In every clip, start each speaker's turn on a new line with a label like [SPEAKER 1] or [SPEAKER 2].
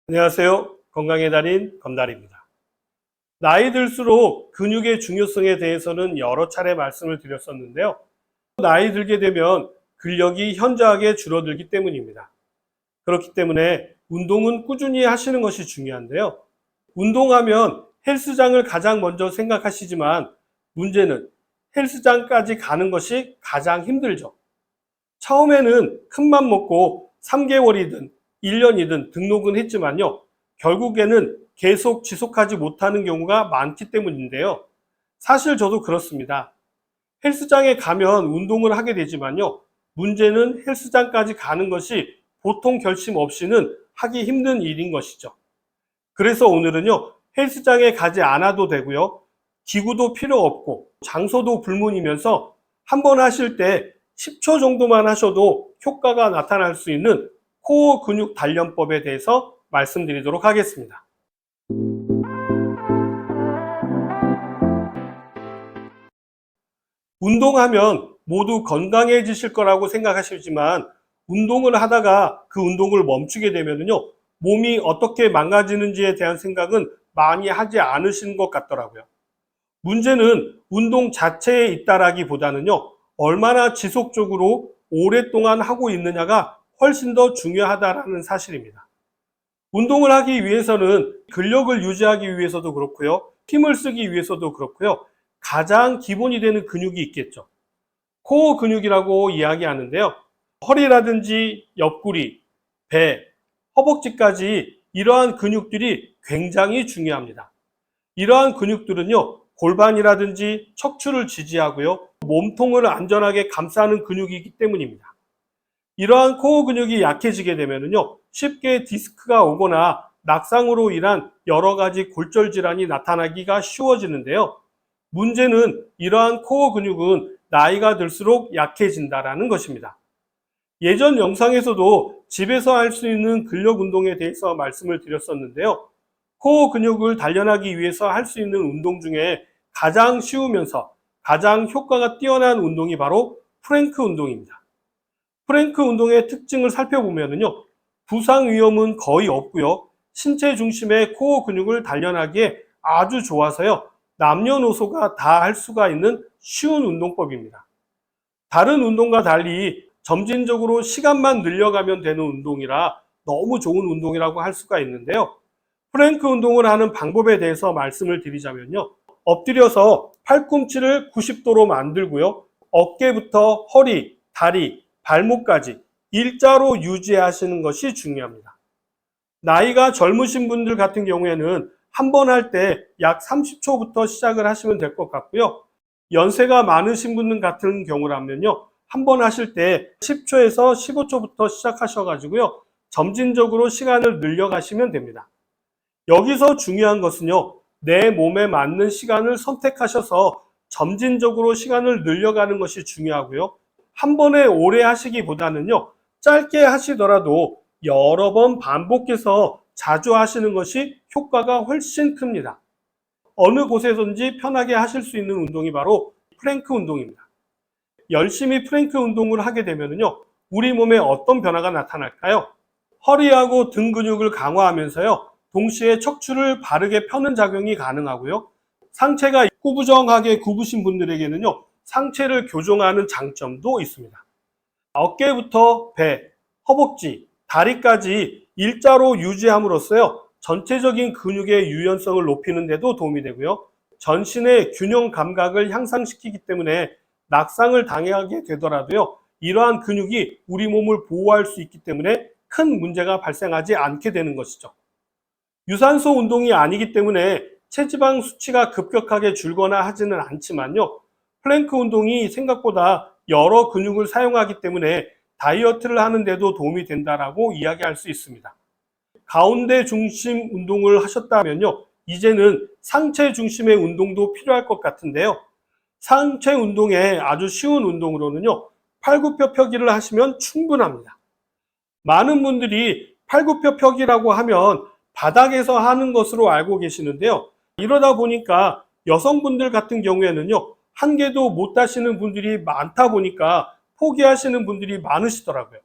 [SPEAKER 1] 안녕하세요. 건강의 달인 건달입니다. 나이 들수록 근육의 중요성에 대해서는 여러 차례 말씀을 드렸었는데요. 나이 들게 되면 근력이 현저하게 줄어들기 때문입니다. 그렇기 때문에 운동은 꾸준히 하시는 것이 중요한데요. 운동하면 헬스장을 가장 먼저 생각하시지만 문제는 헬스장까지 가는 것이 가장 힘들죠. 처음에는 큰맘 먹고 3개월이든 1년이든 등록은 했지만요. 결국에는 계속 지속하지 못하는 경우가 많기 때문인데요. 사실 저도 그렇습니다. 헬스장에 가면 운동을 하게 되지만요. 문제는 헬스장까지 가는 것이 보통 결심 없이는 하기 힘든 일인 것이죠. 그래서 오늘은요. 헬스장에 가지 않아도 되고요. 기구도 필요 없고 장소도 불문이면서 한번 하실 때 10초 정도만 하셔도 효과가 나타날 수 있는 코어 근육 단련법에 대해서 말씀드리도록 하겠습니다. 운동하면 모두 건강해지실 거라고 생각하시지만 운동을 하다가 그 운동을 멈추게 되면요. 몸이 어떻게 망가지는지에 대한 생각은 많이 하지 않으시는 것 같더라고요. 문제는 운동 자체에 있다라기보다는요. 얼마나 지속적으로 오랫동안 하고 있느냐가 훨씬 더 중요하다라는 사실입니다. 운동을 하기 위해서는 근력을 유지하기 위해서도 그렇고요. 힘을 쓰기 위해서도 그렇고요. 가장 기본이 되는 근육이 있겠죠. 코어 근육이라고 이야기하는데요. 허리라든지 옆구리, 배, 허벅지까지 이러한 근육들이 굉장히 중요합니다. 이러한 근육들은요. 골반이라든지 척추를 지지하고요. 몸통을 안전하게 감싸는 근육이기 때문입니다. 이러한 코어 근육이 약해지게 되면요. 쉽게 디스크가 오거나 낙상으로 인한 여러 가지 골절 질환이 나타나기가 쉬워지는데요. 문제는 이러한 코어 근육은 나이가 들수록 약해진다라는 것입니다. 예전 영상에서도 집에서 할 수 있는 근력 운동에 대해서 말씀을 드렸었는데요. 코어 근육을 단련하기 위해서 할 수 있는 운동 중에 가장 쉬우면서 가장 효과가 뛰어난 운동이 바로 프랭크 운동입니다. 프랭크 운동의 특징을 살펴보면요. 부상 위험은 거의 없고요. 신체 중심의 코어 근육을 단련하기에 아주 좋아서요. 남녀노소가 다 할 수가 있는 쉬운 운동법입니다. 다른 운동과 달리 점진적으로 시간만 늘려가면 되는 운동이라 너무 좋은 운동이라고 할 수가 있는데요. 프랭크 운동을 하는 방법에 대해서 말씀을 드리자면요. 엎드려서 팔꿈치를 90도로 만들고요. 어깨부터 허리, 다리, 발목까지 일자로 유지하시는 것이 중요합니다. 나이가 젊으신 분들 같은 경우에는 한 번 할 때 약 30초부터 시작을 하시면 될 것 같고요. 연세가 많으신 분들 같은 경우라면요. 한 번 하실 때 10초에서 15초부터 시작하셔가지고요. 점진적으로 시간을 늘려가시면 됩니다. 여기서 중요한 것은요. 내 몸에 맞는 시간을 선택하셔서 점진적으로 시간을 늘려가는 것이 중요하고요. 한 번에 오래 하시기보다는요. 짧게 하시더라도 여러 번 반복해서 자주 하시는 것이 효과가 훨씬 큽니다. 어느 곳에서든지 편하게 하실 수 있는 운동이 바로 프랭크 운동입니다. 열심히 프랭크 운동을 하게 되면요. 우리 몸에 어떤 변화가 나타날까요? 허리하고 등 근육을 강화하면서요. 동시에 척추를 바르게 펴는 작용이 가능하고요. 상체가 꾸부정하게 굽으신 분들에게는요. 상체를 교정하는 장점도 있습니다. 어깨부터 배, 허벅지, 다리까지 일자로 유지함으로써요. 전체적인 근육의 유연성을 높이는 데도 도움이 되고요. 전신의 균형 감각을 향상시키기 때문에 낙상을 당하게 되더라도요. 이러한 근육이 우리 몸을 보호할 수 있기 때문에 큰 문제가 발생하지 않게 되는 것이죠. 유산소 운동이 아니기 때문에 체지방 수치가 급격하게 줄거나 하지는 않지만요. 플랭크 운동이 생각보다 여러 근육을 사용하기 때문에 다이어트를 하는 데도 도움이 된다라고 이야기할 수 있습니다. 가운데 중심 운동을 하셨다면요. 이제는 상체 중심의 운동도 필요할 것 같은데요. 상체 운동에 아주 쉬운 운동으로는요. 팔굽혀 펴기를 하시면 충분합니다. 많은 분들이 팔굽혀 펴기라고 하면 바닥에서 하는 것으로 알고 계시는데요. 이러다 보니까 여성분들 같은 경우에는요. 한 개도 못 하시는 분들이 많다 보니까 포기하시는 분들이 많으시더라고요.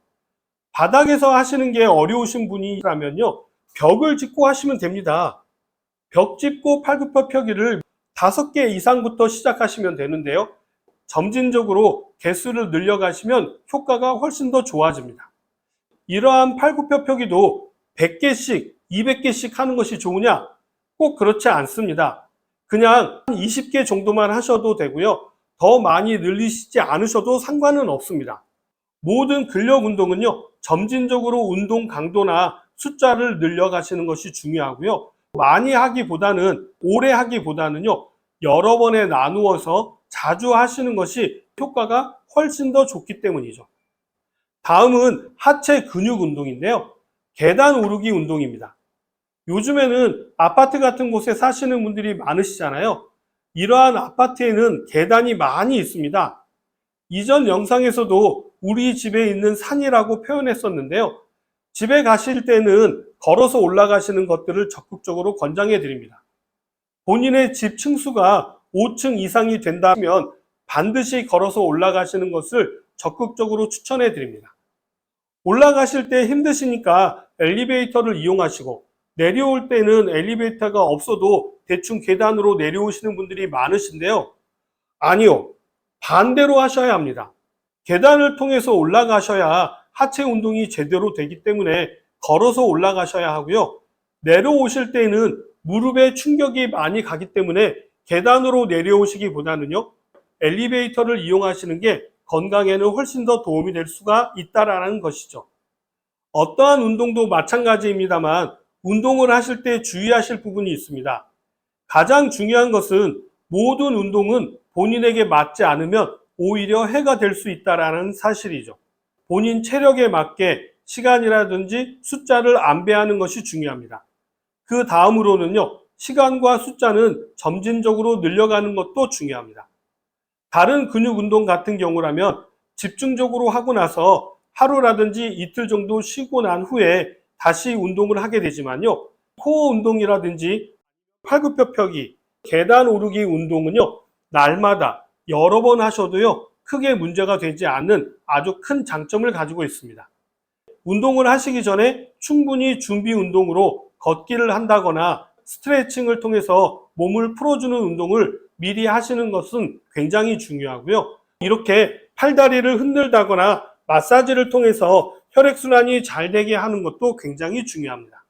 [SPEAKER 1] 바닥에서 하시는 게 어려우신 분이라면요. 벽을 짚고 하시면 됩니다. 벽 짚고 팔굽혀펴기를 5개 이상부터 시작하시면 되는데요. 점진적으로 개수를 늘려가시면 효과가 훨씬 더 좋아집니다. 이러한 팔굽혀펴기도 100개씩, 200개씩 하는 것이 좋으냐? 꼭 그렇지 않습니다. 그냥 20개 정도만 하셔도 되고요. 더 많이 늘리시지 않으셔도 상관은 없습니다. 모든 근력 운동은요, 점진적으로 운동 강도나 숫자를 늘려가시는 것이 중요하고요. 많이 하기보다는, 오래 하기보다는요, 여러 번에 나누어서 자주 하시는 것이 효과가 훨씬 더 좋기 때문이죠. 다음은 하체 근육 운동인데요. 계단 오르기 운동입니다. 요즘에는 아파트 같은 곳에 사시는 분들이 많으시잖아요. 이러한 아파트에는 계단이 많이 있습니다. 이전 영상에서도 우리 집에 있는 산이라고 표현했었는데요. 집에 가실 때는 걸어서 올라가시는 것들을 적극적으로 권장해 드립니다. 본인의 집 층수가 5층 이상이 된다면 반드시 걸어서 올라가시는 것을 적극적으로 추천해 드립니다. 올라가실 때 힘드시니까 엘리베이터를 이용하시고, 내려올 때는 엘리베이터가 없어도 대충 계단으로 내려오시는 분들이 많으신데요. 아니요. 반대로 하셔야 합니다. 계단을 통해서 올라가셔야 하체 운동이 제대로 되기 때문에 걸어서 올라가셔야 하고요. 내려오실 때는 무릎에 충격이 많이 가기 때문에 계단으로 내려오시기보다는요, 엘리베이터를 이용하시는 게 건강에는 훨씬 더 도움이 될 수가 있다라는 것이죠. 어떠한 운동도 마찬가지입니다만 운동을 하실 때 주의하실 부분이 있습니다. 가장 중요한 것은 모든 운동은 본인에게 맞지 않으면 오히려 해가 될 수 있다는 사실이죠. 본인 체력에 맞게 시간이라든지 숫자를 안배하는 것이 중요합니다. 그 다음으로는요, 시간과 숫자는 점진적으로 늘려가는 것도 중요합니다. 다른 근육 운동 같은 경우라면 집중적으로 하고 나서 하루라든지 이틀 정도 쉬고 난 후에 다시 운동을 하게 되지만요, 코어 운동이라든지 팔굽혀펴기, 계단 오르기 운동은요, 날마다 여러 번 하셔도요, 크게 문제가 되지 않는 아주 큰 장점을 가지고 있습니다. 운동을 하시기 전에 충분히 준비 운동으로 걷기를 한다거나 스트레칭을 통해서 몸을 풀어주는 운동을 미리 하시는 것은 굉장히 중요하고요. 이렇게 팔다리를 흔들다거나 마사지를 통해서 혈액순환이 잘 되게 하는 것도 굉장히 중요합니다.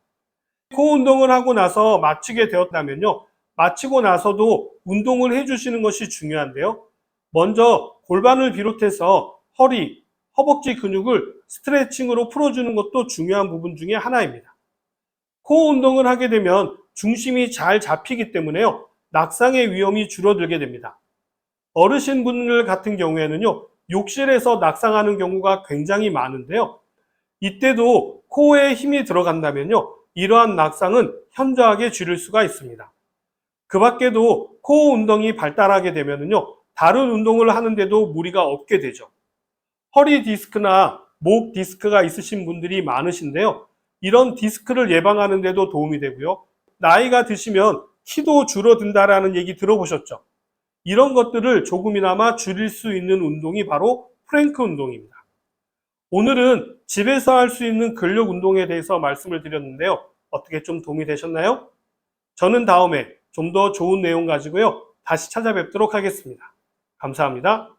[SPEAKER 1] 코어 운동을 하고 나서 마치게 되었다면요, 마치고 나서도 운동을 해주시는 것이 중요한데요. 먼저 골반을 비롯해서 허리, 허벅지 근육을 스트레칭으로 풀어주는 것도 중요한 부분 중에 하나입니다. 코어 운동을 하게 되면 중심이 잘 잡히기 때문에요, 낙상의 위험이 줄어들게 됩니다. 어르신분들 같은 경우에는요, 욕실에서 낙상하는 경우가 굉장히 많은데요. 이때도 코어에 힘이 들어간다면요, 이러한 낙상은 현저하게 줄일 수가 있습니다. 그 밖에도 코어 운동이 발달하게 되면요, 다른 운동을 하는데도 무리가 없게 되죠. 허리 디스크나 목 디스크가 있으신 분들이 많으신데요. 이런 디스크를 예방하는 데도 도움이 되고요. 나이가 드시면 키도 줄어든다라는 얘기 들어보셨죠? 이런 것들을 조금이나마 줄일 수 있는 운동이 바로 프랭크 운동입니다. 오늘은 집에서 할 수 있는 근력 운동에 대해서 말씀을 드렸는데요. 어떻게 좀 도움이 되셨나요? 저는 다음에 좀 더 좋은 내용 가지고요, 다시 찾아뵙도록 하겠습니다. 감사합니다.